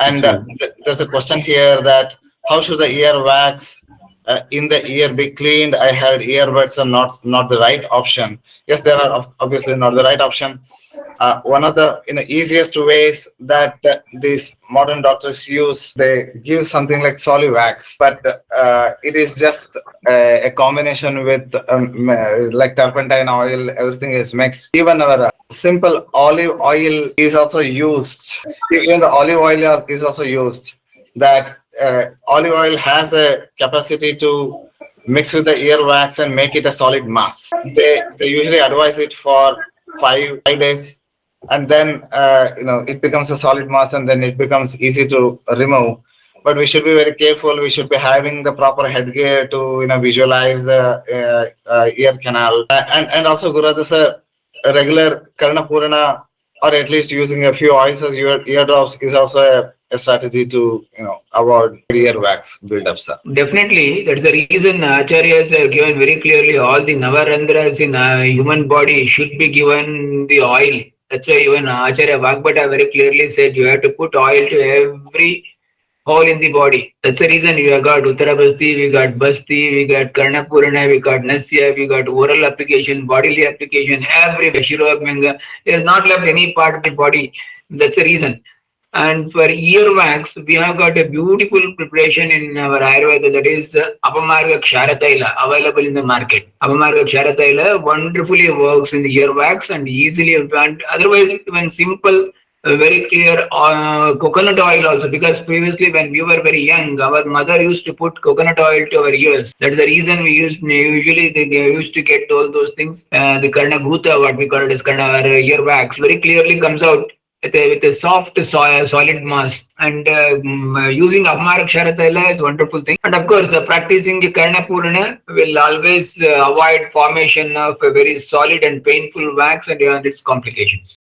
And there's a question here that how should the ear wax in the ear be cleaned? I heard earbuds are not the right option. Yes, they are obviously not the right option. One of the easiest ways that these modern doctors use, they give something like solid wax, but it is just a combination with like turpentine oil. Everything is mixed. Even our simple olive oil is also used. Even the olive oil is also used. That olive oil has a capacity to mix with the earwax and make it a solid mass. They usually advise it for five days, and then it becomes a solid mass, and then it becomes easy to remove. But we should be very careful. We should be having the proper headgear to visualize the ear canal, and also Gururaja sir, a regular Karna Purana, or at least using a few oils as your eardrops is also a strategy to avoid earwax build-up, sir. Definitely, that's the reason Acharyas have given very clearly all the Navarandras in human body should be given the oil. That's why even Acharya Vagbhata very clearly said you have to put oil to every hole in the body. That's the reason we have got Uttarabasti, we got Basti, we got Karnapurana, we got Nasya, we got oral application, bodily application, every Shirobhanga. He has not left any part of the body. That's the reason. And for earwax, we have got a beautiful preparation in our Ayurveda, that is Apamarga Ksharataila, available in the market. Apamarga Ksharataila wonderfully works in the earwax and easily, and otherwise even simple, very clear coconut oil also, because previously when we were very young, our mother used to put coconut oil to our ears. That's the reason we usually they used to get all those things. The Karna Bhuta, what we call it as Karna earwax, very clearly comes out with a soft solid mass, and using Apamarak Sharatala is a wonderful thing. And of course, practicing Karna Purana will always avoid formation of a very solid and painful wax and its complications.